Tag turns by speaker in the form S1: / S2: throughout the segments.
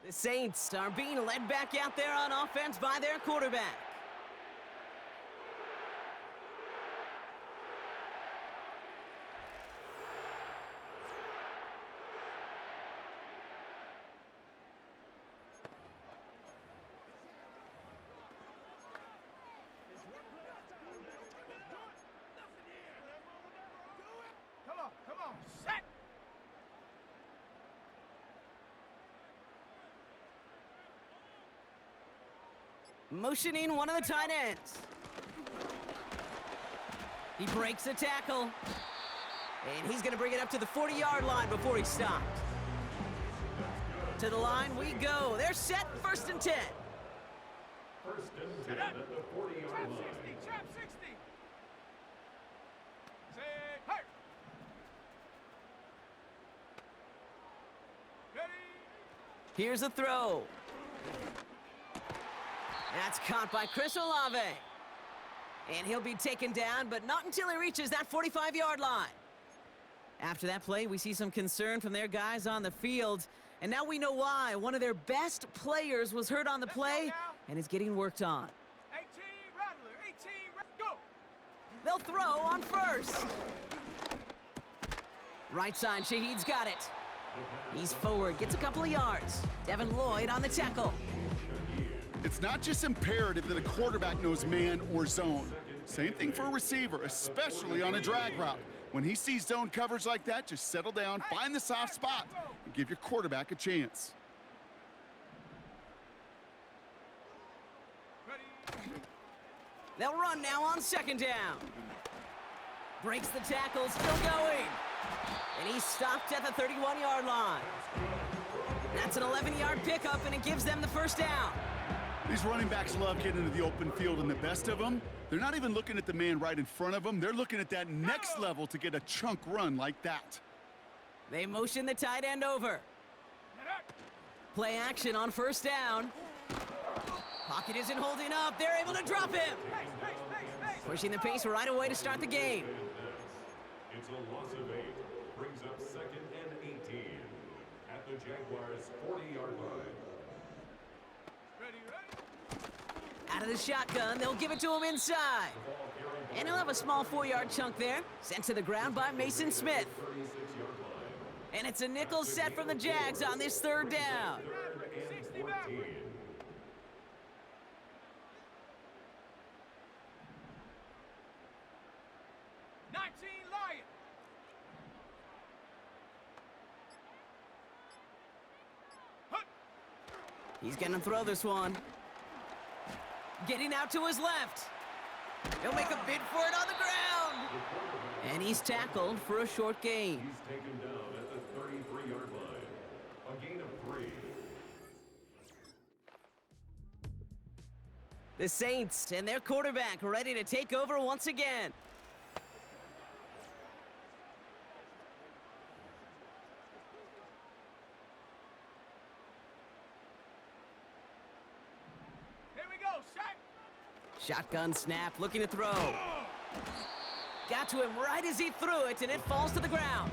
S1: The Saints are being led back out there on offense by their quarterback.
S2: Come on, set!
S1: Motioning one of the tight ends. He breaks the tackle. And he's going to bring it up to the 40-yard line before he stopped. To the line we go. They're set, 1st and 10.
S3: 1st and 10 at the 40-yard line.
S2: Trap 60! Say, hey! Ready?
S1: Here's a throw. That's caught by Chris Olave. And he'll be taken down, but not until he reaches that 45-yard line. After that play, we see some concern from their guys on the field. And now we know why. One of their best players was hurt on the play and is getting worked on.
S2: 18, Rattler, 18, go!
S1: They'll throw on 1st. Right side, Shaheed's got it. He's forward, gets a couple of yards. Devin Lloyd on the tackle.
S4: It's not just imperative that a quarterback knows man or zone. Same thing for a receiver, especially on a drag route. When he sees zone coverage like that, just settle down, find the soft spot, and give your quarterback a chance.
S2: Ready?
S1: They'll run now on 2nd down. Breaks the tackle, still going. And he's stopped at the 31-yard line. That's an 11-yard pickup, and it gives them the 1st down.
S4: These running backs love getting into the open field, and the best of them, they're not even looking at the man right in front of them. They're looking at that next level to get a chunk run like that.
S1: They motion the tight end over. Play action on 1st down. Pocket isn't holding up. They're able to drop him. Pushing the pace right away to start the game.
S3: It's a loss of 8. Brings up 2nd and 18 at the Jaguars' 40-yard line.
S2: Ready?
S1: Out of the shotgun, they'll give it to him inside. And he'll have a small 4-yard chunk there, sent to the ground by Mason Smith. And it's a nickel set from the Jags on this 3rd down.
S2: 60 back. 19, Lion.
S1: He's gonna throw this one. Getting out to his left. He'll make a bid for it on the ground. And he's tackled for a short gain.
S3: He's taken down at the 33-yard line. A gain of 3.
S1: The Saints and their quarterback ready to take over once again.
S2: Here we go, set!
S1: Shotgun snap, looking to throw. Got to him right as he threw it, and it falls to the ground.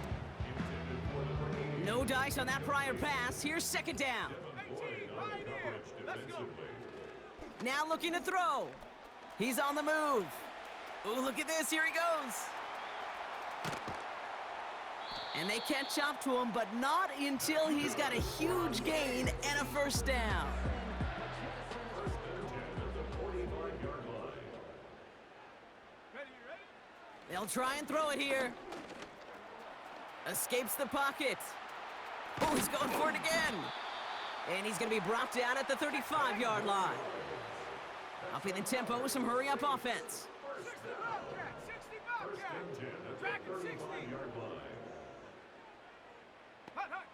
S1: No dice on that prior pass. Here's 2nd down.
S2: 18, right here. Let's go.
S1: Now looking to throw. He's on the move. Ooh, look at this. Here he goes. And they catch up to him, but not until he's got a huge gain and a 1st down. They'll try and throw it here. Escapes the pocket. Oh, he's going for it again. And he's going to be brought down at the 35-yard line. Upping the tempo with some hurry-up offense.
S2: 60 Bobcat! Track at 60! Hut, hut!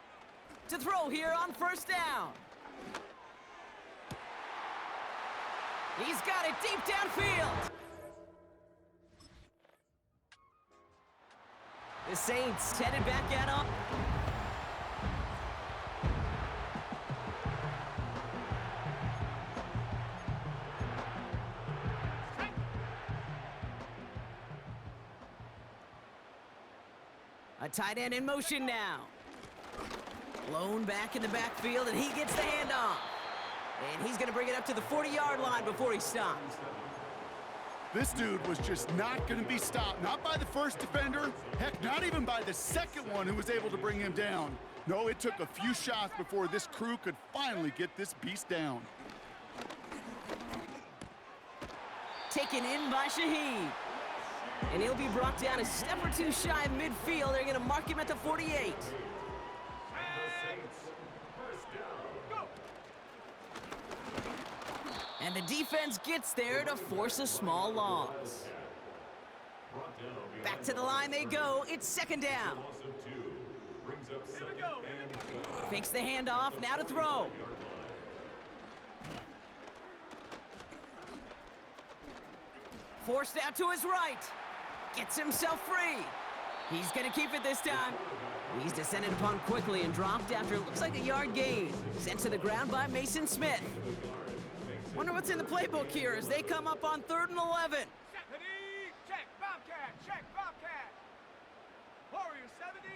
S1: To throw here on 1st down. He's got it deep downfield. The Saints headed back at him. A tight end in motion now. Blown back in the backfield, and he gets the handoff. And he's going to bring it up to the 40-yard line before he stops.
S4: This dude was just not going to be stopped. Not by the first defender. Heck, not even by the second one who was able to bring him down. No, it took a few shots before this crew could finally get this beast down.
S1: Taken in by Shaheed. And he'll be brought down a step or two shy of midfield. They're going to mark him at the 48. And the defense gets there to force a small loss. Back to the line they go. It's second down. Fakes the handoff. Now to throw. Forced out to his right. Gets himself free. He's going to keep it this time. He's descended upon quickly and dropped after it looks like a yard gain. Sent to the ground by Mason Smith. Wonder what's in the playbook here as they come up on 3rd and 11.
S2: Check, Bobcat, check, Bobcat. Warrior 70.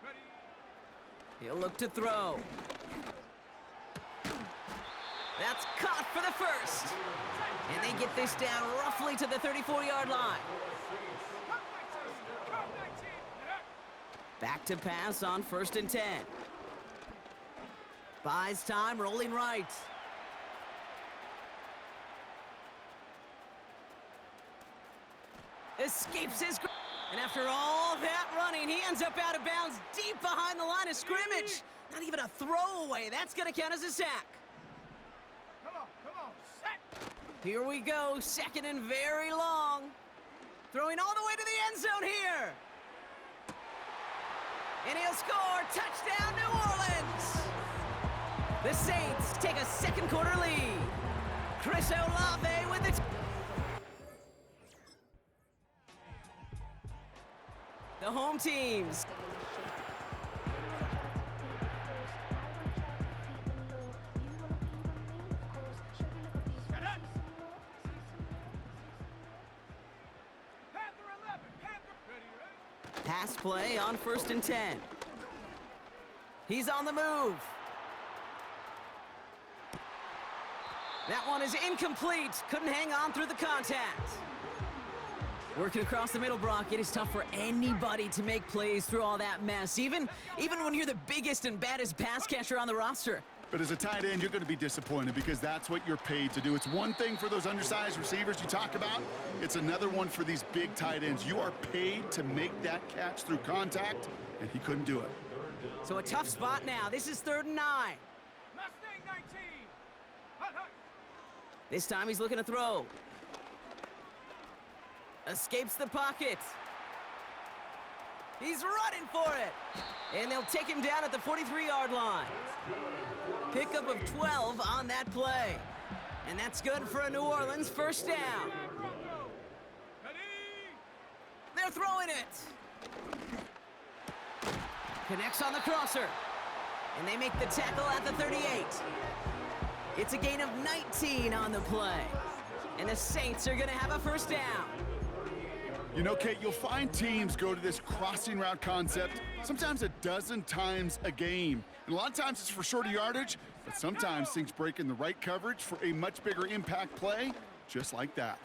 S2: Ready.
S1: He'll look to throw. That's caught for the first. And they get this down roughly to the 34-yard line. Back to pass on 1st and 10. Buys time, rolling right. Escapes his... And after all that running, he ends up out of bounds deep behind the line of scrimmage. Not even a throwaway. That's going to count as a sack.
S2: Come on, set.
S1: Here we go, 2nd and very long. Throwing all the way to the end zone here. And he'll score. Touchdown, New Orleans. The Saints take a 2nd quarter lead. Chris Olave with it. The home teams. Pass play on 1st and 10. He's on the move. That one is incomplete. Couldn't hang on through the contact. Working across the middle, Brock, it is tough for anybody to make plays through all that mess, even when you're the biggest and baddest pass catcher on the roster.
S4: But as a tight end, you're going to be disappointed because that's what you're paid to do. It's one thing for those undersized receivers you talk about. It's another one for these big tight ends. You are paid to make that catch through contact, and he couldn't do it.
S1: So a tough spot now. This is 3rd and 9.
S2: Mustang 19. Hut, hut.
S1: This time he's looking to throw. Escapes the pocket. He's running for it. And they'll take him down at the 43-yard line. Pickup of 12 on that play. And that's good for a New Orleans 1st down. They're throwing it. Connects on the crosser. And they make the tackle at the 38. It's a gain of 19 on the play. And the Saints are going to have a 1st down.
S4: You know, Kate, you'll find teams go to this crossing route concept sometimes a dozen times a game. And a lot of times it's for shorter yardage, but sometimes things break in the right coverage for a much bigger impact play, just like that.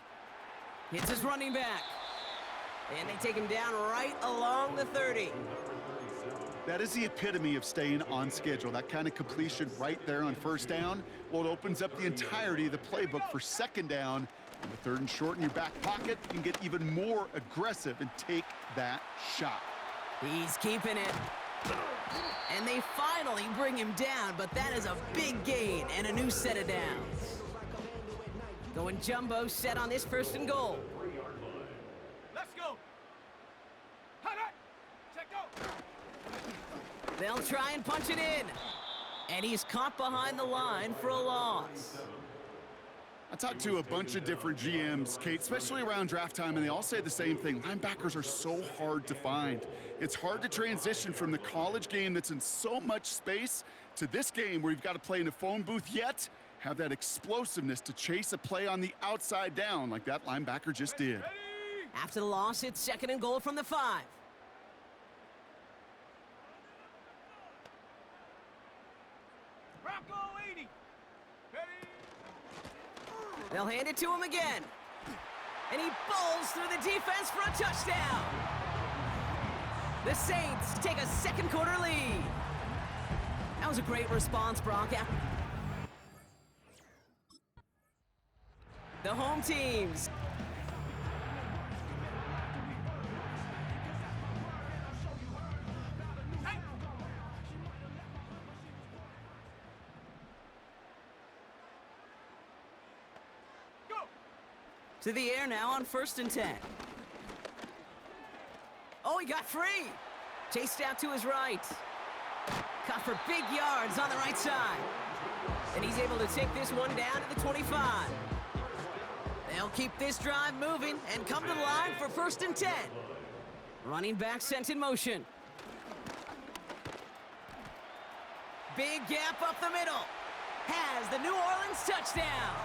S1: Hits his running back. And they take him down right along the 30.
S4: That is the epitome of staying on schedule. That kind of completion right there on 1st down. Well, it opens up the entirety of the playbook for 2nd down. And the 3rd and short in your back pocket, you can get even more aggressive and take that shot.
S1: He's keeping it. And they finally bring him down, but that is a big gain and a new set of downs. Going jumbo set on this 1st and goal.
S2: Let's go. Hut, hut. Check go.
S1: They'll try and punch it in. And he's caught behind the line for a loss.
S4: I talked to a bunch of different GMs, Kate, especially around draft time, and they all say the same thing. Linebackers are so hard to find. It's hard to transition from the college game that's in so much space to this game where you've got to play in a phone booth, yet have that explosiveness to chase a play on the outside down like that linebacker just did.
S1: After the loss, it's 2nd and goal from the 5.
S2: Bronco 80. Ready?
S1: They'll hand it to him again. And he bowls through the defense for a touchdown. The Saints take a second quarter lead. That was a great response, Brock. The home teams.
S2: Go.
S1: To the air now on 1st and 10. Oh, he got free. Chased out to his right. Caught for big yards on the right side. And he's able to take this one down to the 25. They'll keep this drive moving and come to the line for 1st and 10. Running back sent in motion. Big gap up the middle. Has the New Orleans touchdown.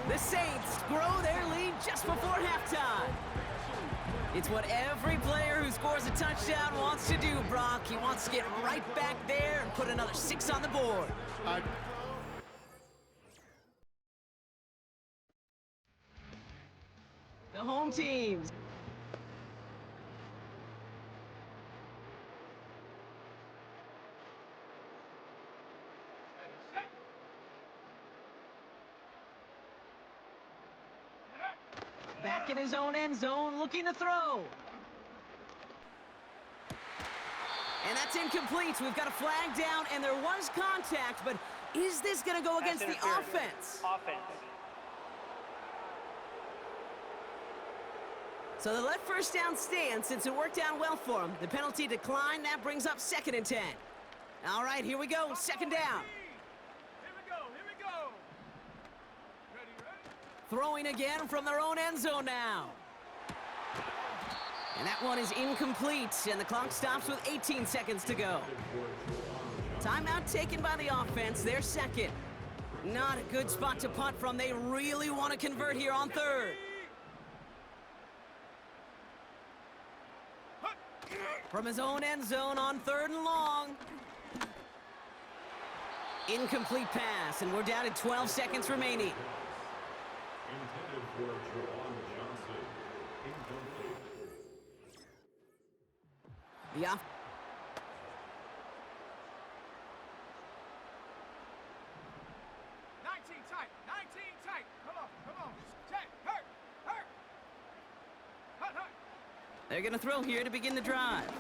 S1: The Saints grow their lead just before halftime. It's what every player who scores a touchdown wants to do, Brock. He wants to get right back there and put another 6 on the board. The home teams. Back in his own end zone, looking to throw. And that's incomplete. We've got a flag down, and there was contact, but is this going to go against the offense? So they let 1st down stand since it worked out well for him. The penalty declined. That brings up 2nd and 10. All right, here we go. 2nd down.
S2: Here we go. Here we go. Ready, ready?
S1: Throwing again from their own end zone now. And that one is incomplete, and the clock stops with 18 seconds to go. Timeout taken by the offense, their 2nd. Not a good spot to punt from. They really want to convert here on 3rd. From his own end zone on 3rd and long. Incomplete pass, and we're down to 12 seconds remaining.
S3: Intended for Jawan Johnson. Incomplete.
S1: Yeah.
S2: Tight. 19 tight. Come on. Check. Hurt. Hut.
S1: They're going to throw here to begin the drive.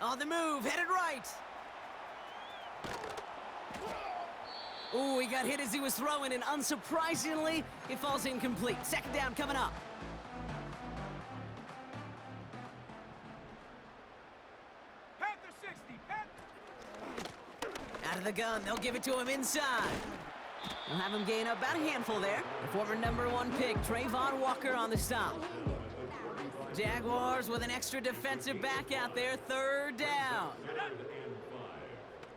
S1: On the move, headed right. Ooh, he got hit as he was throwing, and unsurprisingly, it falls incomplete. 2nd down coming up.
S2: Panther 60.
S1: Out of the gun, they'll give it to him inside. They'll have him gain about a handful there. The former #1 pick, Trayvon Walker on the stop. Jaguars with an extra defensive back out there, 3rd down.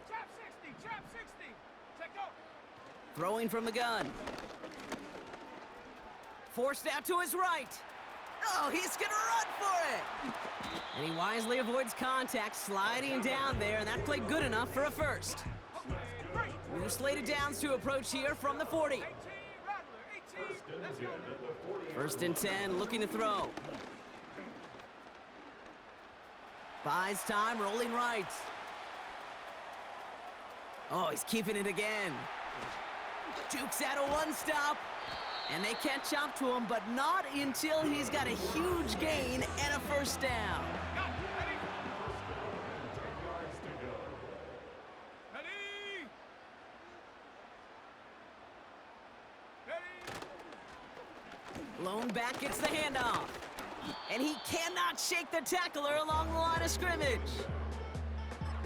S2: Trap 60. Check go.
S1: Throwing from the gun. Forced out to his right. Oh, he's gonna run for it. And he wisely avoids contact, sliding down there, and that played good enough for a 1st. New slated downs to approach here from the 40.
S2: 18, Rattler, 18. Let's go.
S1: 1st and 10, looking to throw. Buys time, rolling right. Oh, he's keeping it again. Jukes out a 1-stop. And they catch up to him, but not until he's got a huge gain and a 1st down. Lone back gets the handoff. And he cannot shake the tackler along the line of scrimmage.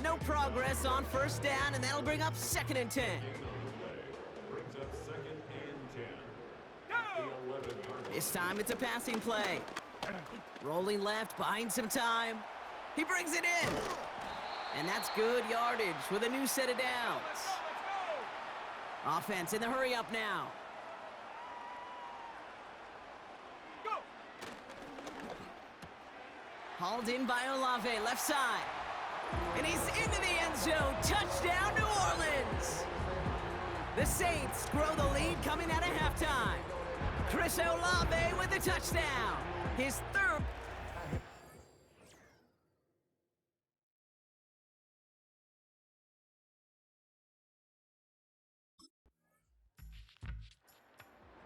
S1: No progress on 1st down, and that'll bring up 2nd and 10.
S3: Brings up 2nd
S1: This time it's a passing play. Rolling left, buying some time. He brings it in. And that's good yardage with a new set of downs.
S2: Let's go!
S1: Offense in the hurry up now.
S2: Go!
S1: Hauled in by Olave, left side. And he's into the end zone. Touchdown, New Orleans! The Saints grow the lead coming out of halftime. Chris Olave with the touchdown. His third.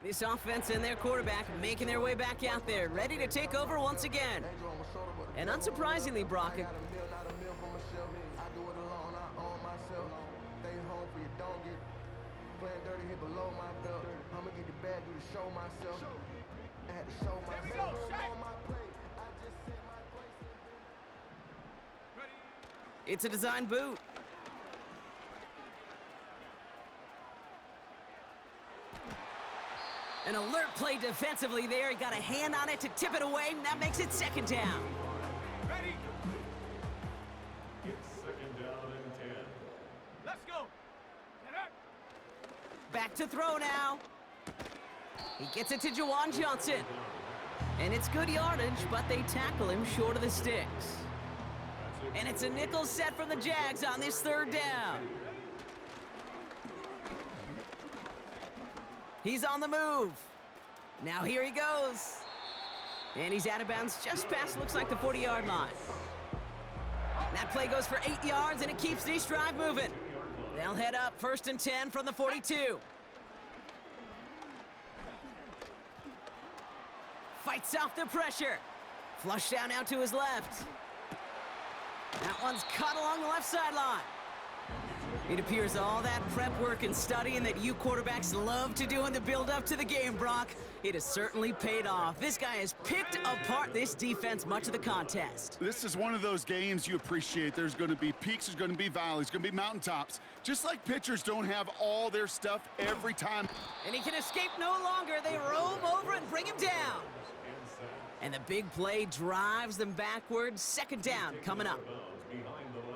S1: This offense and their quarterback making their way back out there, ready to take over once again. And unsurprisingly, Brock, it's a design boot. An alert play defensively there. He got a hand on it to tip it away, and that makes it second down.
S2: Ready?
S3: It's second down and 10.
S2: Let's go! Get up!
S1: Back to throw now. He gets it to Juwan Johnson. And it's good yardage, but they tackle him short of the sticks. And it's a nickel set from the Jags on this third down. He's on the move. Now here he goes. And he's out of bounds just past, looks like, the 40-yard line. That play goes for 8 yards, and it keeps this drive moving. They'll head up 1st and 10 from the 42. Fights off the pressure. Flush down out to his left. That one's cut along the left sideline. It appears all that prep work and studying that you quarterbacks love to do in the build-up to the game, Brock, it has certainly paid off. This guy has picked apart this defense much of the contest.
S4: This is one of those games you appreciate. There's going to be peaks, there's going to be valleys, going to be mountaintops. Just like pitchers don't have all their stuff every time.
S1: And he can escape no longer. They roam over and bring him down. And the big play drives them backwards. Second down coming up.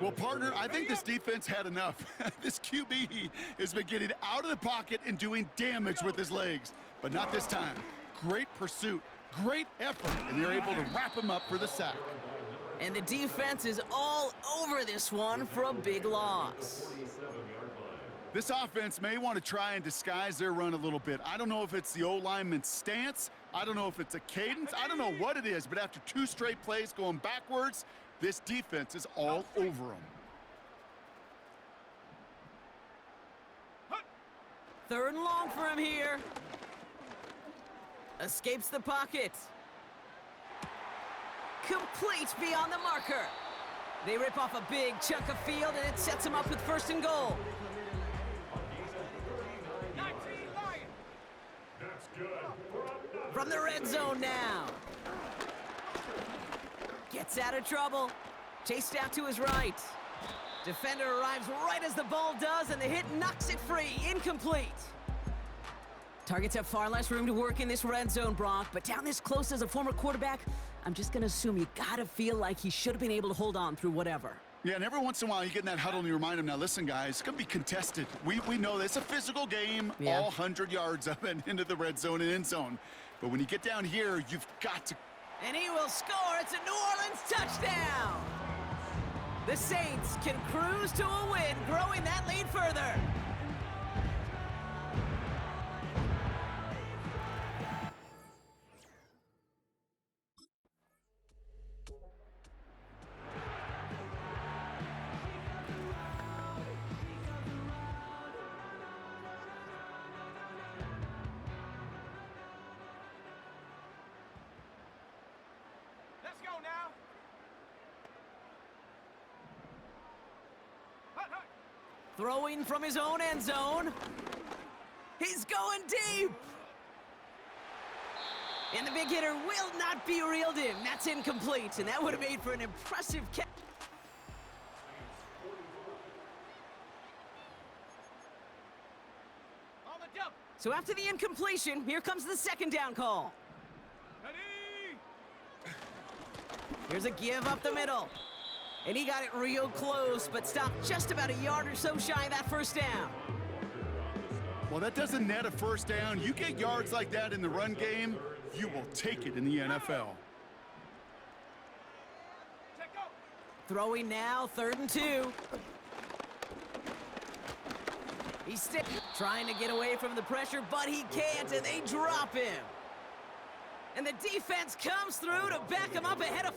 S4: Well, partner, I think this defense had enough. This QB has been getting out of the pocket and doing damage with his legs. But not this time. Great pursuit, great effort, and they're able to wrap him up for the sack.
S1: And the defense is all over this one for a big loss.
S4: This offense may want to try and disguise their run a little bit. I don't know if it's the O-lineman's stance. I don't know if it's a cadence. I don't know what it is, but after 2 straight plays going backwards, this defense is all over them.
S1: Third and long for him here. Escapes the pocket. Complete beyond the marker. They rip off a big chunk of field, and it sets them up with 1st and goal.
S2: 19 Lions!
S3: That's good.
S1: From the red zone now. Gets out of trouble. Chased out to his right. Defender arrives right as the ball does, and the hit knocks it free. Incomplete. Targets have far less room to work in this red zone, Brock, but down this close as a former quarterback, I'm just going to assume you got to feel like he should have been able to hold on through whatever.
S4: Yeah, and every once in a while you get in that huddle and you remind them, now listen, guys, it's going to be contested. We know this. It's a physical game,
S1: Yeah.
S4: all 100 yards up and into the red zone and end zone. But when you get down here, you've got to...
S1: And he will score. It's a New Orleans touchdown. The Saints can cruise to a win, growing that lead further.
S2: Let's go now! Hut, hut.
S1: Throwing from his own end zone. He's going deep. And the big hitter will not be reeled in. That's incomplete, and that would have made for an impressive catch.
S2: On the jump!
S1: So after the incompletion, here comes the second down call. Here's a give up the middle. And he got it real close, but stopped just about a yard or so shy of that first down.
S4: Well, that doesn't net a first down. You get yards like that in the run game, you will take it in the NFL.
S1: Throwing now, 3rd and 2. He's trying to get away from the pressure, but he can't, and they drop him. And the defense comes through to back him up ahead of...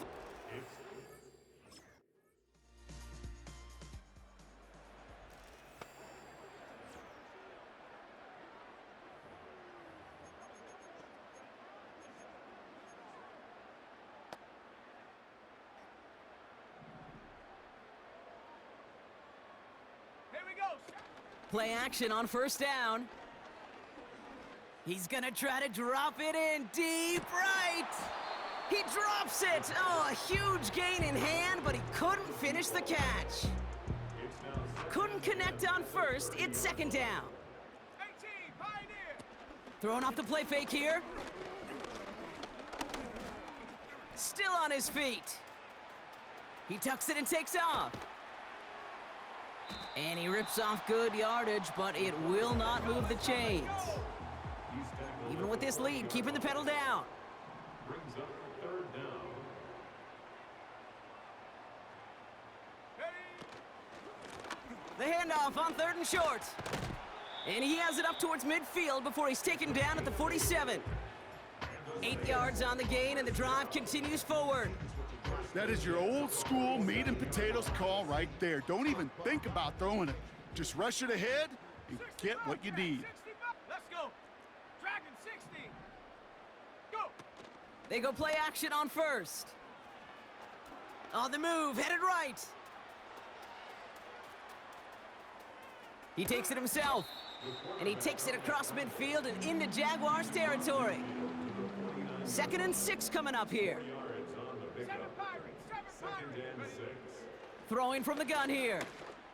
S1: Play action on 1st down. He's gonna try to drop it in deep right. He drops it. Oh, a huge gain in hand, but he couldn't finish the catch. Couldn't connect on 1st. It's 2nd down.
S2: 18, Pioneer.
S1: Throwing off the play fake here. Still on his feet. He tucks it and takes off. And he rips off good yardage, but it will not move the chains. Even with this lead, keeping the pedal down.
S3: Brings up 3rd down.
S1: The handoff on 3rd and short. And he has it up towards midfield before he's taken down at the 47. 8 yards on the gain, and the drive continues forward.
S4: That is your old school meat and potatoes call right there. Don't even think about throwing it. Just rush it ahead and get what you need.
S2: Let's go. Dragon 60. Go.
S1: They go play action on 1st. On the move, headed right. He takes it himself. And he takes it across midfield and into Jaguars territory. 2nd and 6 coming up here. Throwing from the gun here.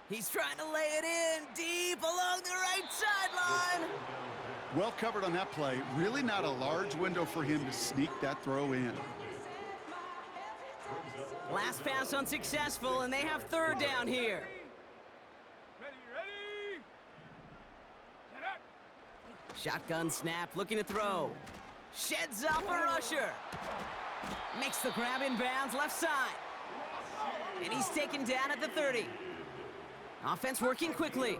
S1: He's trying to lay it in deep along the right sideline.
S4: Well covered on that play. Really not a large window for him to sneak that throw in.
S1: Last pass unsuccessful, and they have 3rd down here.
S2: Ready. Get up.
S1: Shotgun snap, looking to throw. Sheds off a rusher. Makes the grab in bounds left side. And he's taken down at the 30. Offense working quickly.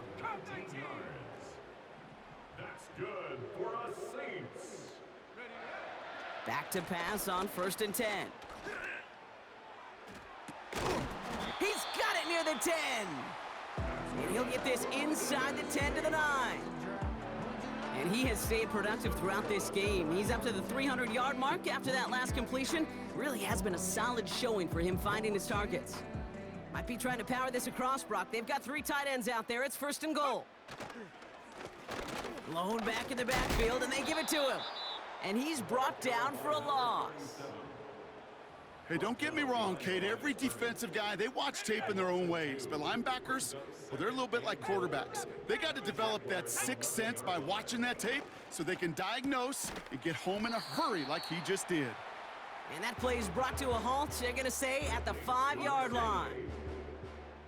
S3: That's good for us Saints.
S1: Back to pass on 1st and 10. He's got it near the 10. And he'll get this inside the 10 to the 9. And he has stayed productive throughout this game. He's up to the 300-yard mark after that last completion. Really has been a solid showing for him finding his targets. Might be trying to power this across, Brock. They've got 3 tight ends out there. It's 1st and goal. Blown back in the backfield, and they give it to him. And he's brought down for a loss.
S4: Hey, don't get me wrong, Kate. Every defensive guy, they watch tape in their own ways. But linebackers, well, they're a little bit like quarterbacks. They got to develop that sixth sense by watching that tape so they can diagnose and get home in a hurry like he just did.
S1: And that play is brought to a halt, they're going to say, at the 5-yard line.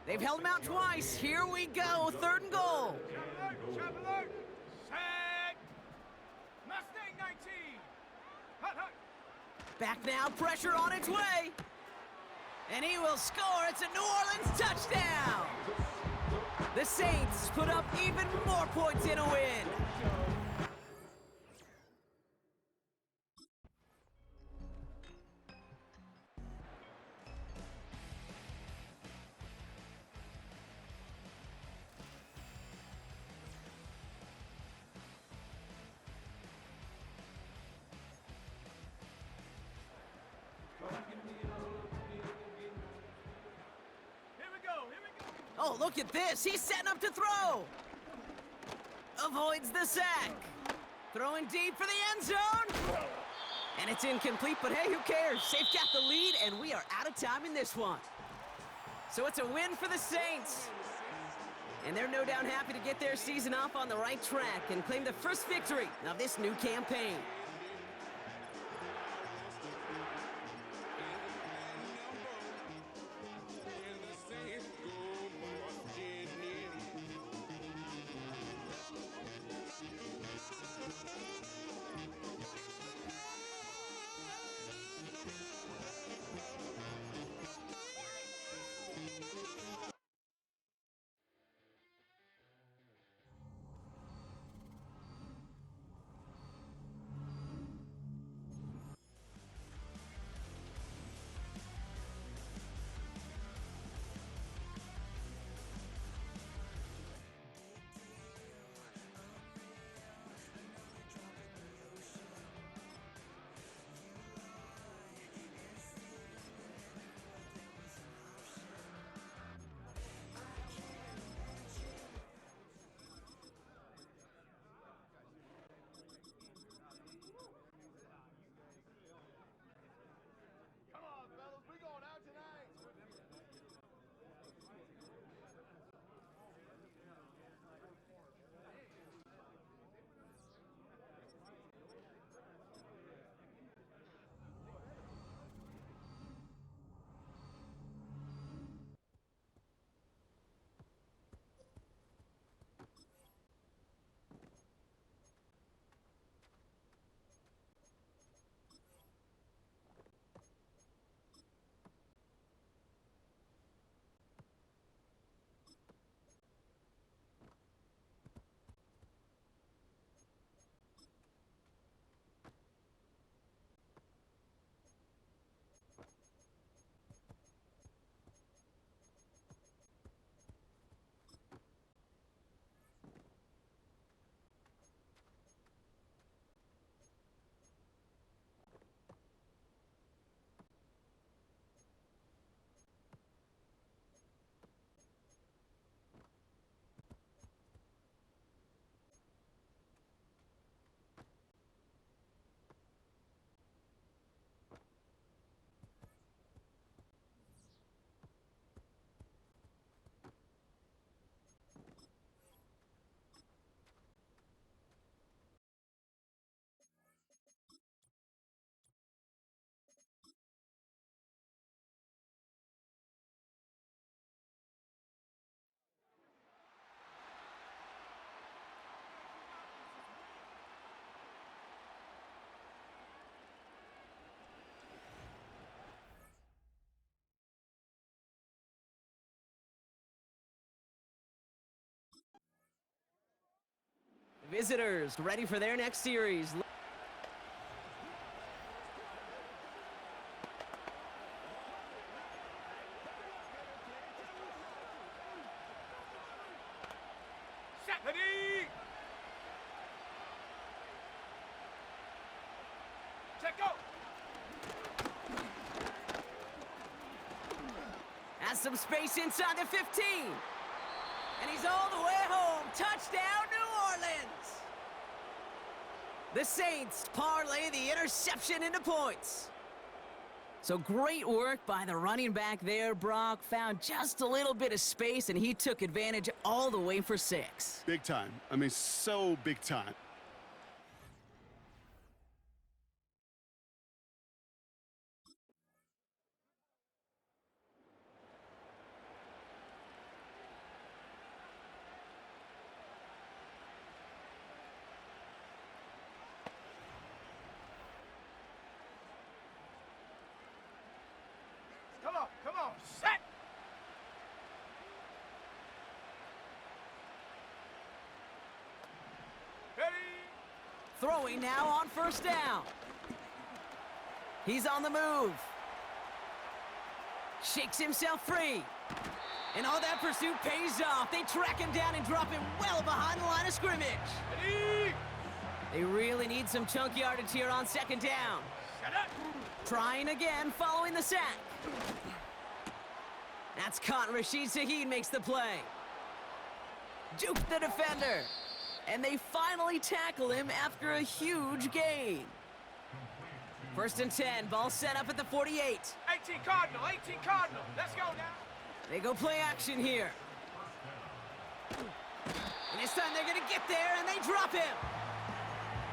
S1: They've held him out twice. Here we go, 3rd and goal.
S2: Traveler. Sack. Mustang 19. Hut, hut.
S1: Back now, pressure on its way. And he will score. It's a New Orleans touchdown. The Saints put up even more points in a win. Oh, look at this. He's setting up to throw. Avoids the sack. Throwing deep for the end zone. And it's incomplete, but hey, who cares? They've got the lead, and we are out of time in this one. So it's a win for the Saints. And they're no doubt happy to get their season off on the right track and claim the first victory of this new campaign. Visitors ready for their next series.
S2: Set. Ready. Check go.
S1: Has some space inside the 15. And he's all the way home. Touchdown, New Orleans. The Saints parlay the interception into points. So great work by the running back there, Brock. Found just a little bit of space, and he took advantage all the way for 6.
S4: Big time. I mean, so big time.
S2: Come on, set. Ready.
S1: Throwing now on first down. He's on the move. Shakes himself free. And all that pursuit pays off. They track him down and drop him well behind the line of scrimmage.
S2: Ready.
S1: They really need some chunk yardage here on second down.
S2: Set up.
S1: Trying again following the sack. That's caught. Rashid Shaheed makes the play. Juke the defender. And they finally tackle him after a huge gain. First and 10. Ball set up at the 48.
S2: 18 Cardinal. 18 Cardinal. Let's go now.
S1: They go play action here. And this time they're going to get there, and they drop him.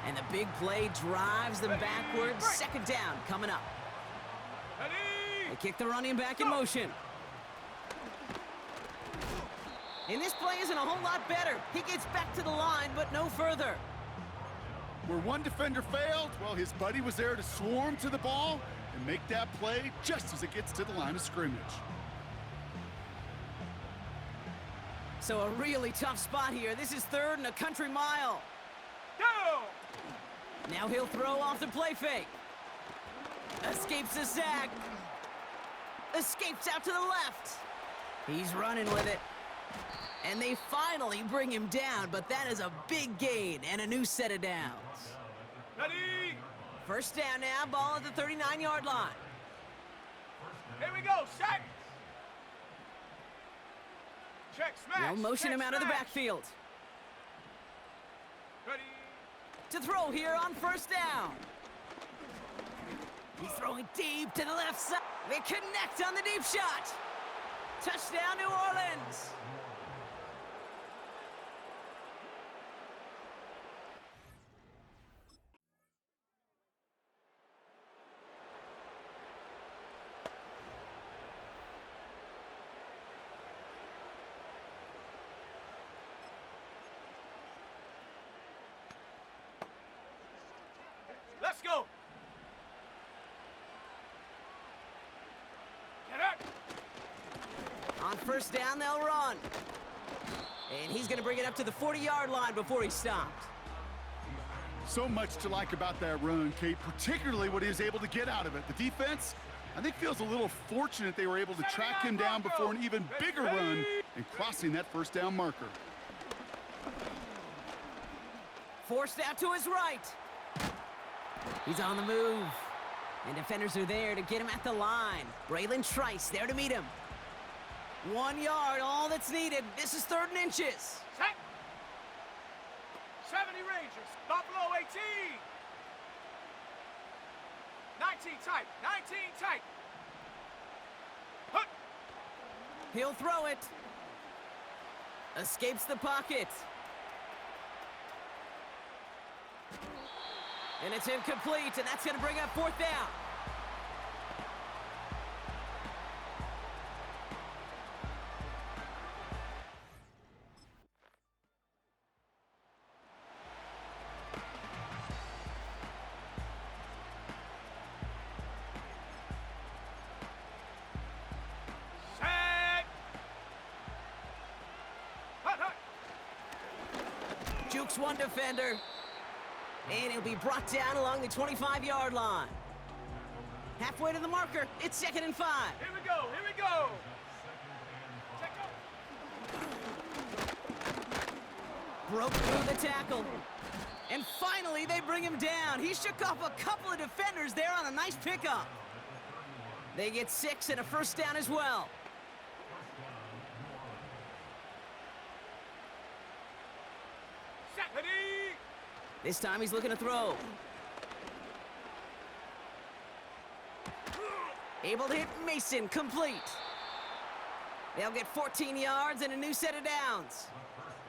S1: And the big play drives them backwards. Second down coming up.
S2: Ready.
S1: They kick the running back in motion. And this play isn't a whole lot better. He gets back to the line, but no further.
S4: Where one defender failed, well, his buddy was there to swarm to the ball and make that play just as it gets to the line of scrimmage.
S1: So a really tough spot here. This is third and a country mile.
S2: Go.
S1: Now he'll throw off the play fake. Escapes the sack. Escapes out to the left. He's running with it. And they finally bring him down, but that is a big gain and a new set of downs.
S2: Ready.
S1: First down now, ball at the 39-yard line.
S2: Here we go. Set. Check smash.
S1: They'll motion
S2: check,
S1: him out of the
S2: smash.
S1: backfield.
S2: Ready.
S1: To throw here on first down. He's throwing deep to the left side. They connect on the deep shot. Touchdown, New Orleans.
S2: Let's go. Get up.
S1: On first down, they'll run. And he's going to bring it up to the 40-yard line before he's stopped.
S4: So much to like about that run, Kate, particularly what he was able to get out of it. The defense, I think, feels a little fortunate they were able to track him down before an even bigger run and crossing that first down marker.
S1: Forced out to his right. He's on the move. And defenders are there to get him at the line. Braylon Trice there to meet him. 1 yard, all that's needed. This is third and inches.
S2: Set. 70 Rangers. Buffalo 18. 19 tight. 19 tight. Hook.
S1: He'll throw it. Escapes the pocket. And it's incomplete, and that's going to bring up fourth down.
S2: Set. Hut, hut.
S1: Juke Pokes one defender. And he'll be brought down along the 25-yard line. Halfway to the marker. It's 2nd and 5.
S2: Here we go, here we go. Check up.
S1: Broke through the tackle. And finally, they bring him down. He shook off a couple of defenders there on a nice pickup. They get 6 and a first down as well.
S2: Set, ready.
S1: This time he's looking to throw. Able to hit Mason, complete. They'll get 14 yards and a new set of downs.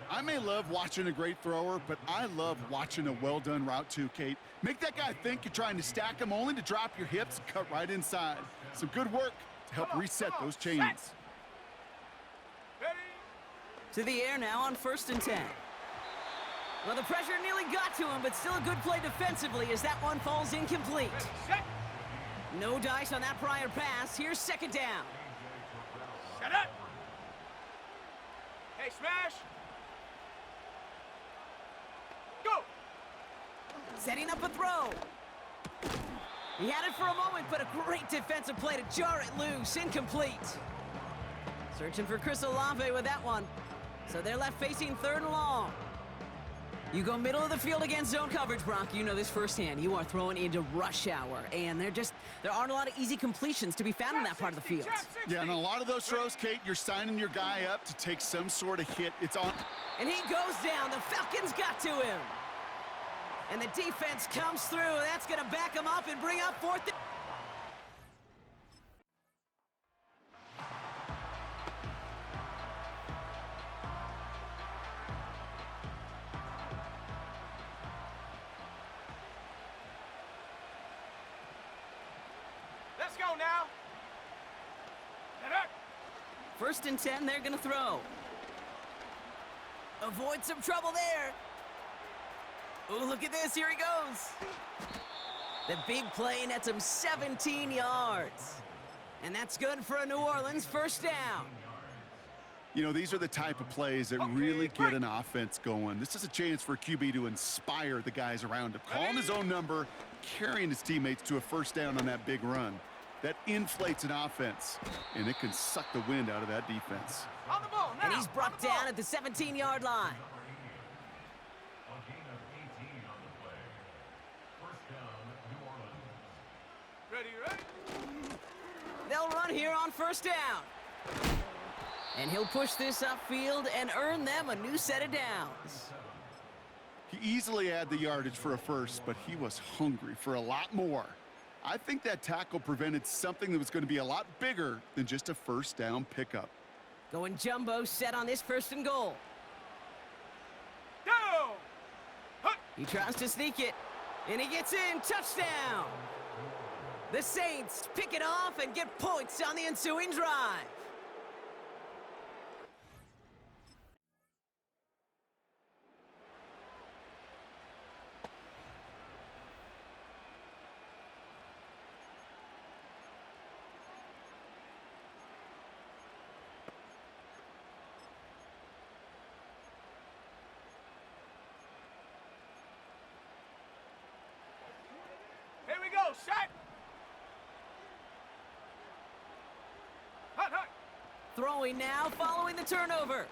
S4: I may love watching a great thrower, but I love watching a well-done route too, Kate. Make that guy think you're trying to stack him only to drop your hips, cut right inside. Some good work to help reset those chains.
S2: Ready.
S1: To the air now on 1st and 10. Well, the pressure nearly got to him, but still a good play defensively as that one falls incomplete.
S2: Ready, set.
S1: No dice on that prior pass. Here's 2nd down.
S2: Set up. Hey, smash. Go.
S1: Setting up a throw. He had it for a moment, but a great defensive play to jar it loose. Incomplete. Searching for Chris Olave with that one. So they're left facing 3rd and long. You go middle of the field against zone coverage, Brock. You know this firsthand. You are throwing into rush hour, and there aren't a lot of easy completions to be found in that part of the field.
S4: Yeah, and a lot of those throws, Kate, you're signing your guy up to take some sort of hit. It's on.
S1: And he goes down. The Falcons got to him. And the defense comes through. That's going to back him up and bring up 4th.
S2: Let's go now. Set up.
S1: 1st and 10, they're going to throw. Avoid some trouble there. Oh, look at this. Here he goes. The big play nets him 17 yards. And that's good for a New Orleans 1st down.
S4: You know, these are the type of plays that really get an offense going. This is a chance for QB to inspire the guys around him. Calling his own number, carrying his teammates to a 1st down on that big run. That inflates an offense, and it can suck the wind out of that defense.
S2: On the ball now.
S1: And he's brought down at the 17-yard line.
S3: A gain of 18 on the play. 1st down, New Orleans.
S2: Ready, ready.
S1: They'll run here on 1st down. And he'll push this upfield and earn them a new set of downs.
S4: He easily had the yardage for a first, but he was hungry for a lot more. I think that tackle prevented something that was going to be a lot bigger than just a 1st down pickup.
S1: Going jumbo set on this 1st and goal.
S2: Go. Hut.
S1: He tries to sneak it, and he gets in. Touchdown! The Saints pick it off and get points on the ensuing drive.
S2: Here we go. Set. Hut, hut.
S1: Throwing now, following the turnover.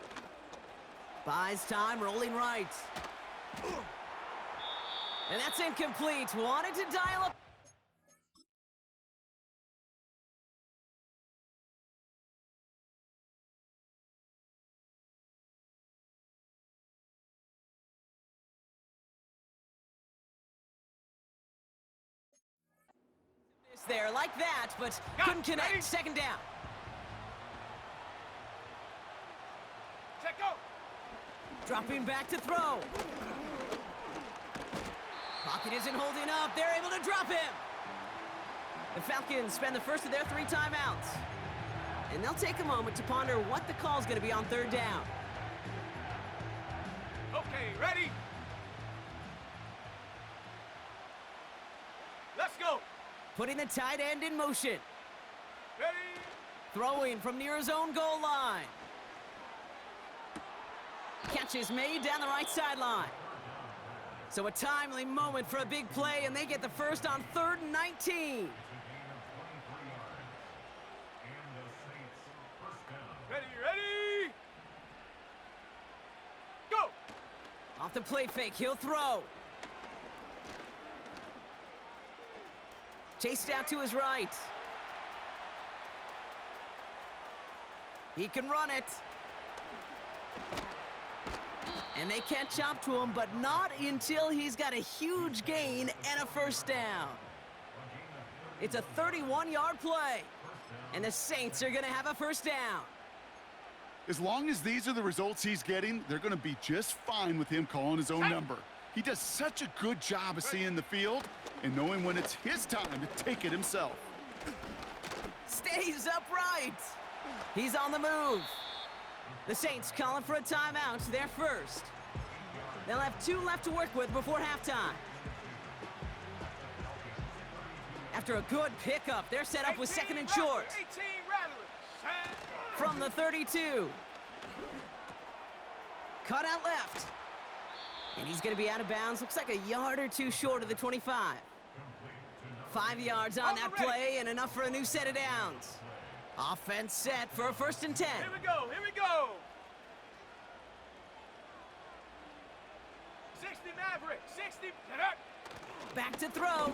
S1: Buys time, rolling right. And that's incomplete. Wanted to dial up. There like that, but couldn't connect.
S2: Ready.
S1: 2nd down.
S2: Check go.
S1: Dropping back to throw. Pocket isn't holding up. They're able to drop him. The Falcons spend the first of their 3 timeouts. And they'll take a moment to ponder what the call's going to be on 3rd down.
S2: Okay, ready. Let's go.
S1: Putting the tight end in motion.
S2: Ready.
S1: Throwing from near his own goal line. Catch is made down the right sideline. So a timely moment for a big play, and they get the first on 3rd and 19.
S2: Ready, ready! Go!
S1: Off the play fake, he'll throw. Chased out to his right. He can run it. And they catch up to him, but not until he's got a huge gain and a first down. It's a 31-yard play, and the Saints are going to have a first down.
S4: As long as these are the results he's getting, they're going to be just fine with him calling his own number. He does such a good job of seeing the field and knowing when it's his time to take it himself.
S1: Stays upright. He's on the move. The Saints calling for a timeout, their first. They'll have 2 left to work with before halftime. After a good pickup, they're set up with 2nd and short.
S2: 18 rattlers.
S1: From the 32. Cut out left. And he's going to be out of bounds. Looks like a yard or 2 short of the 25. 5 yards on that play and enough for a new set of downs. Offense set for a 1st and 10.
S2: Here we go, here we go! 60 Maverick, 60...
S1: Back to throw.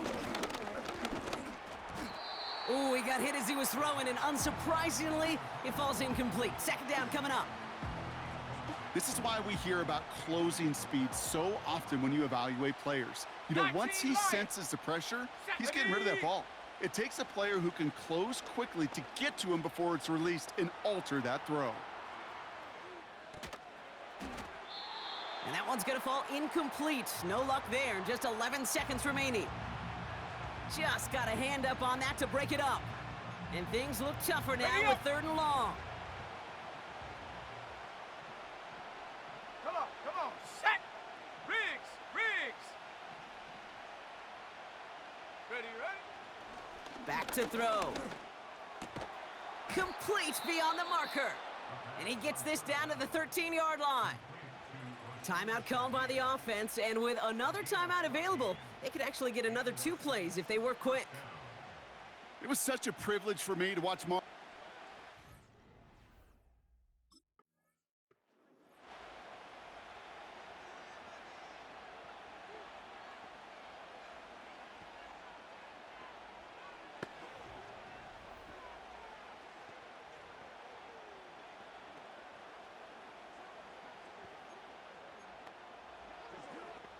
S1: Ooh, he got hit as he was throwing, and unsurprisingly, it falls incomplete. 2nd down coming up.
S4: This is why we hear about closing speed so often when you evaluate players. You know, once he senses the pressure, he's getting rid of that ball. It takes a player who can close quickly to get to him before it's released and alter that throw.
S1: And that one's going to fall incomplete. No luck there. Just 11 seconds remaining. Just got a hand up on that to break it up. And things look tougher now with 3rd and long.
S2: Come on, set! Riggs, Riggs! Ready, ready?
S1: Back to throw. Complete beyond the marker. And he gets this down to the 13-yard line. Timeout called by the offense, and with another timeout available, they could actually get another 2 plays if they work quick.
S4: It was such a privilege for me to watch Mark.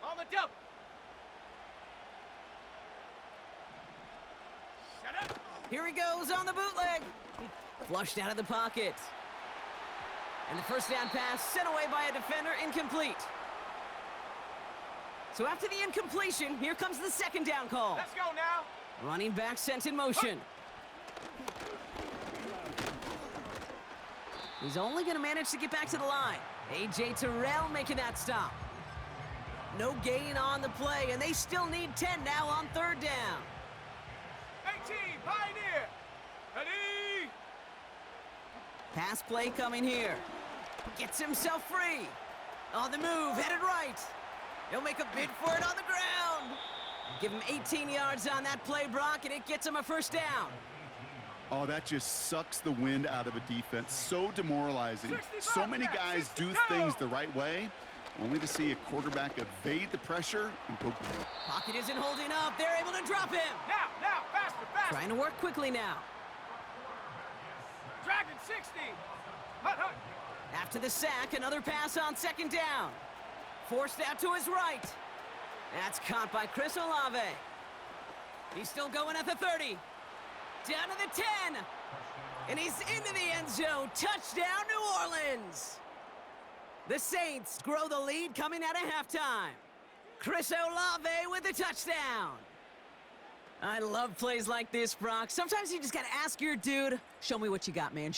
S2: On the double! Shut up!
S1: Here he goes on the bootleg. Flushed out of the pocket. And the first down pass sent away by a defender, incomplete. So after the incompletion, here comes the 2nd down call.
S2: Let's go now!
S1: Running back sent in motion. He's only going to manage to get back to the line. A.J. Terrell making that stop. No gain on the play, and they still need 10 now on 3rd down.
S2: 18, Pioneer! Ready!
S1: Pass play coming here. Gets himself free. On the move, headed right. He'll make a bid for it on the ground. Give him 18 yards on that play, Brock, and it gets him a first down.
S4: Oh, that just sucks the wind out of a defense. So demoralizing. So many guys do things the right way, only to see a quarterback evade the pressure and go.
S1: Pocket isn't holding up. They're able to drop him.
S2: Now, faster, faster!
S1: Trying to work quickly now.
S2: Dragon 60! Hut!
S1: After the sack, another pass on 2nd down. Forced out to his right. That's caught by Chris Olave. He's still going at the 30. Down to the 10. And he's into the end zone. Touchdown, New Orleans. The Saints grow the lead coming out of halftime. Chris Olave with the touchdown. I love plays like this, Brock. Sometimes you just gotta ask your dude, show me what you got, man.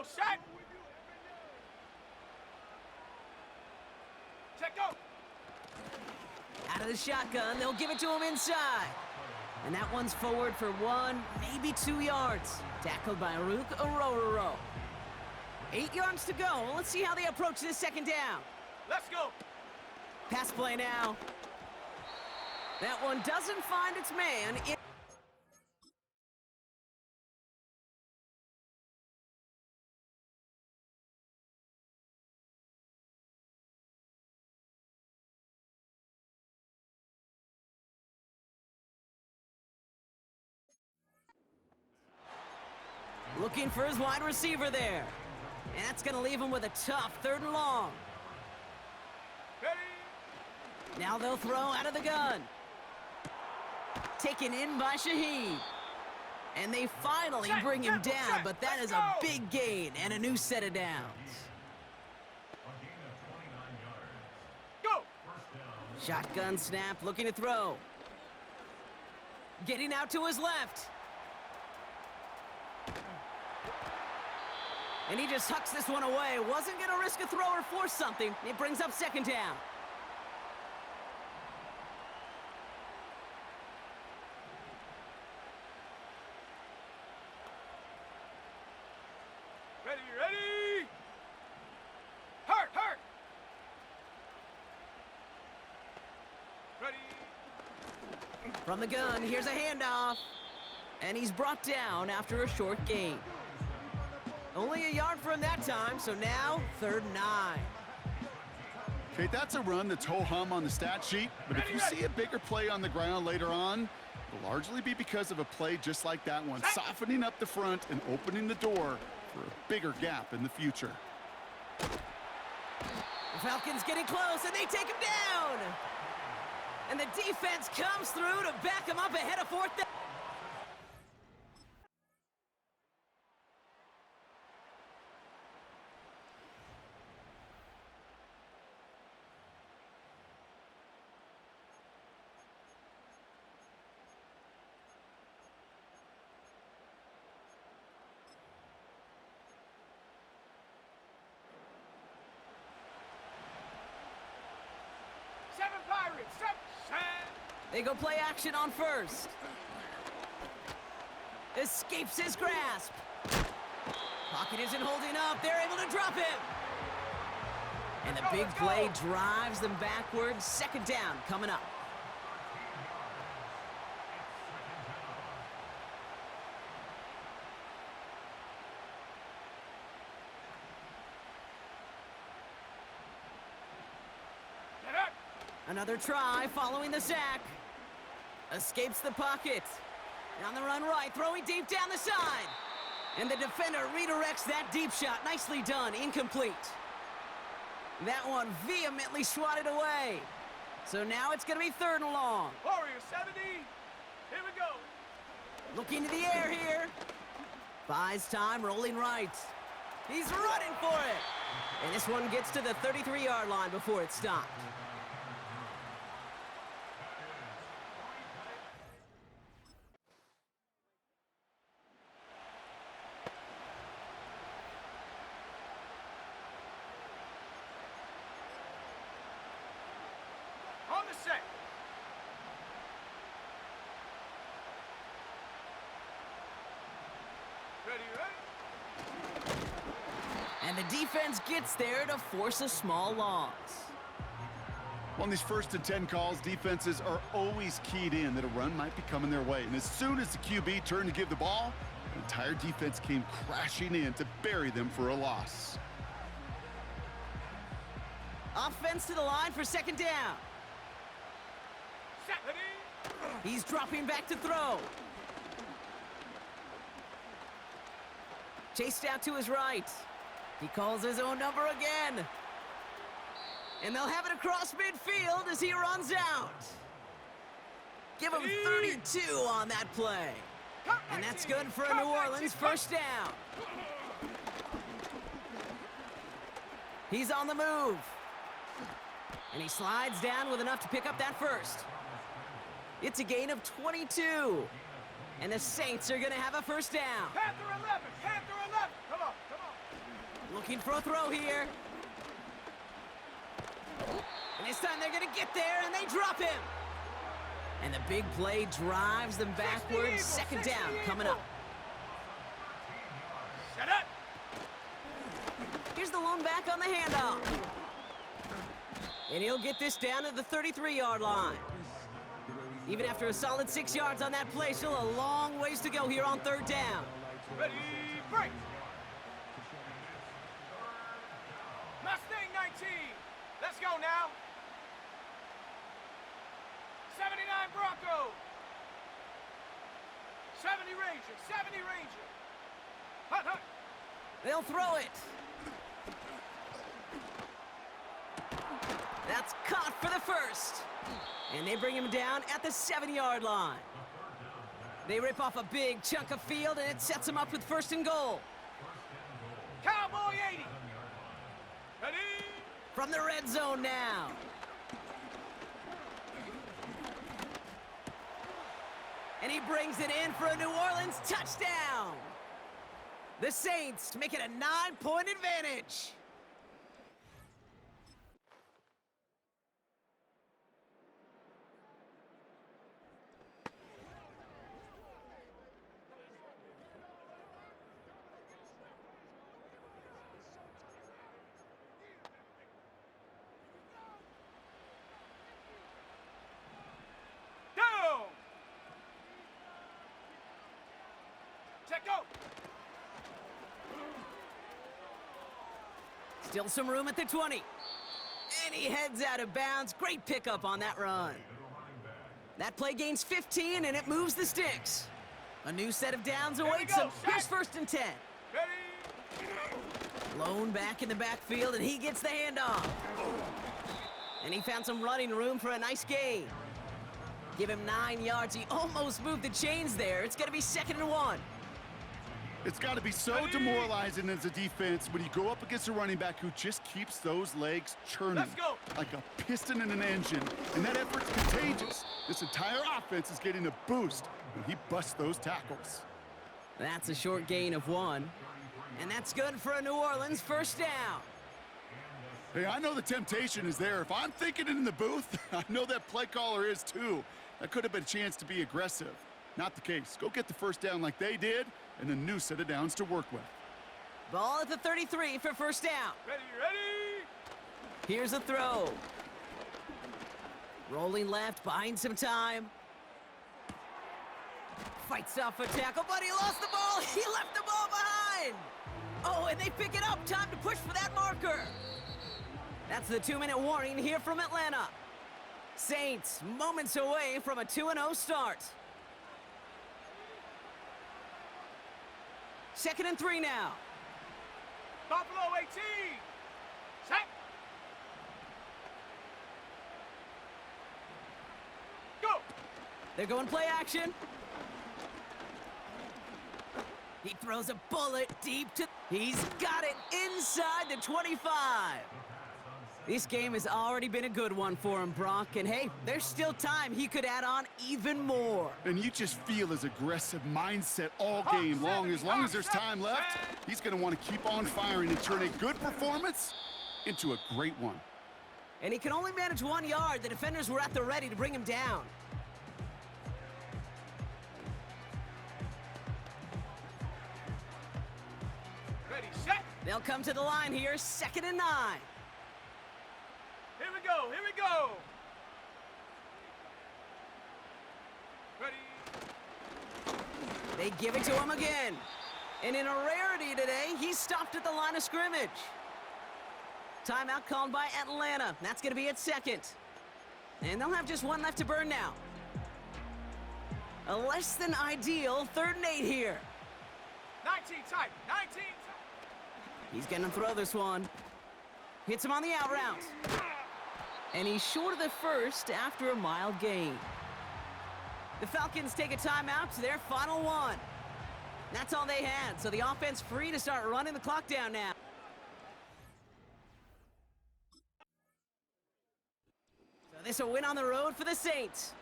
S2: go, Shaq. Check go.
S1: Out of the shotgun, they'll give it to him inside. And that one's forward for 1, maybe 2 yards. Tackled by Rook Orororo. 8 yards to go. Let's see how they approach this second down.
S2: Let's go.
S1: Pass play now. That one doesn't find its man. Looking for his wide receiver there. And that's going to leave him with a tough 3rd and long.
S2: Ready.
S1: Now they'll throw out of the gun. Taken in by Shaheed. And they finally bring him down, but that is a big gain and a new set of downs.
S2: Go.
S1: Shotgun snap, looking to throw. Getting out to his left. And he just hucks this one away. Wasn't going to risk a throw or force something. It brings up 2nd down.
S2: Ready, ready. Hurt. Ready.
S1: From the gun, here's a handoff. And he's brought down after a short gain. Only a yard for him that time, so now 3rd and 9.
S4: Okay, that's a run that's ho-hum on the stat sheet, but if you see a bigger play on the ground later on, it'll largely be because of a play just like that one, softening up the front and opening the door for a bigger gap in the future.
S1: The Falcons getting close, and they take him down! And the defense comes through to back him up ahead of 4th down. They go play action on 1st. Escapes his grasp. Pocket isn't holding up. They're able to drop him. And the big play drives them backwards. 2nd down coming up. Another try following the sack. Escapes the pocket. On the run right, throwing deep down the side. And the defender redirects that deep shot. Nicely done, incomplete. That one vehemently swatted away. So now it's going to be 3rd and long.
S2: Warrior 70, here we go.
S1: Looking to the air here. Buys time, rolling right. He's running for it. And this one gets to the 33-yard line before it stopped.
S2: On the set. Ready, ready.
S1: And the defense gets there to force a small loss.
S4: On these 1st and 10 calls, defenses are always keyed in that a run might be coming their way. And as soon as the QB turned to give the ball, the entire defense came crashing in to bury them for a loss.
S1: Offense to the line for 2nd down.
S2: Set. Ready.
S1: He's dropping back to throw. Chased out to his right. He calls his own number again. And they'll have it across midfield as he runs out. Give him 32 on that play. And that's good for a New Orleans 1st down. He's on the move. And he slides down with enough to pick up that 1st. It's a gain of 22. And the Saints are going to have a 1st down.
S2: Panther 11, Panther 11. Come on, come on.
S1: Looking for a throw here. And this time they're gonna get there, and they drop him. And the big play drives them backwards. Second down coming up.
S2: Set up.
S1: Here's the lone back on the handoff. And he'll get this down to the 33-yard line. Even after a solid 6 yards on that play, still a long ways to go here on third down.
S2: Ready, break. Mustang 19. Let's go now. 79 Bronco. 70 Ranger, 70 Ranger. Hunt, hunt.
S1: They'll throw it. That's caught for the first. And they bring him down at the 7-yard line. They rip off a big chunk of field, and it sets them up with first and goal.
S2: Cowboy 80. Ready?
S1: From the red zone now. And he brings it in for a New Orleans touchdown. The Saints make it a 9-point advantage.
S2: Down. Check go.
S1: Still some room at the 20. And he heads out of bounds. Great pickup on that run. That play gains 15, and it moves the sticks. A new set of downs awaits him. Here's first and 10.
S2: Ready?
S1: Lone back in the backfield, and he gets the handoff. And he found some running room for a nice gain. Give him 9 yards. He almost moved the chains there. It's going to be 2nd and 1.
S4: It's got to be so demoralizing as a defense when you go up against a running back who just keeps those legs churning.
S2: Let's go.
S4: Like a piston in an engine. And that effort's contagious. This entire offense is getting a boost when he busts those tackles.
S1: That's a short gain of 1. And that's good for a New Orleans first down.
S4: Hey, I know the temptation is there. If I'm thinking it in the booth, I know that play caller is too. That could have been a chance to be aggressive. Not the case. Go get the first down like they did, and a new set of downs to work with.
S1: Ball at the 33 for first down.
S2: Ready, ready.
S1: Here's a throw. Rolling left, buying some time. Fights off a tackle, but he lost the ball. He left the ball behind. Oh, and they pick it up. Time to push for that marker. That's the 2-minute warning here from Atlanta. Saints moments away from a 2-0 start. 2nd and 3 now.
S2: Buffalo 18. Set. Go.
S1: They're going play action. He throws a bullet deep to... He's got it inside the 25. This game has already been a good one for him, Brock. And hey, there's still time. He could add on even more.
S4: And you just feel his aggressive mindset all game long. As long as there's time left, he's going to want to keep on firing and turn a good performance into a great one.
S1: And he can only manage 1 yard. The defenders were at the ready to bring him down.
S2: Ready, set.
S1: They'll come to the line here, 2nd and 9.
S2: Here we go, here we go. Ready.
S1: They give it to him again. And in a rarity today, he's stopped at the line of scrimmage. Timeout called by Atlanta. That's going to be at 2nd. And they'll have just 1 left to burn now. A less than ideal 3rd and 8 here.
S2: 19 tight, 19 tight.
S1: He's going to throw this one. Hits him on the out route. And he's short of the first after a mild gain. The Falcons take a timeout to their final 1. That's all they had, so the offense free to start running the clock down now. So this a win on the road for the Saints.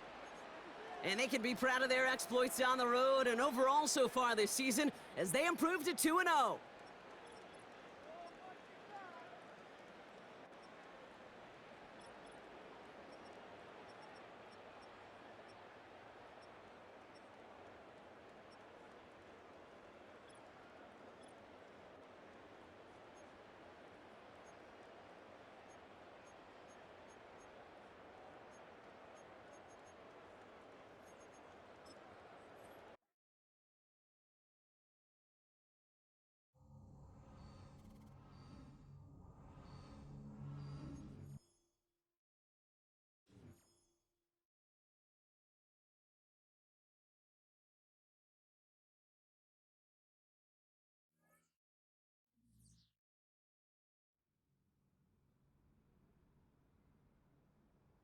S1: And they can be proud of their exploits on the road and overall so far this season as they improve to 2-0.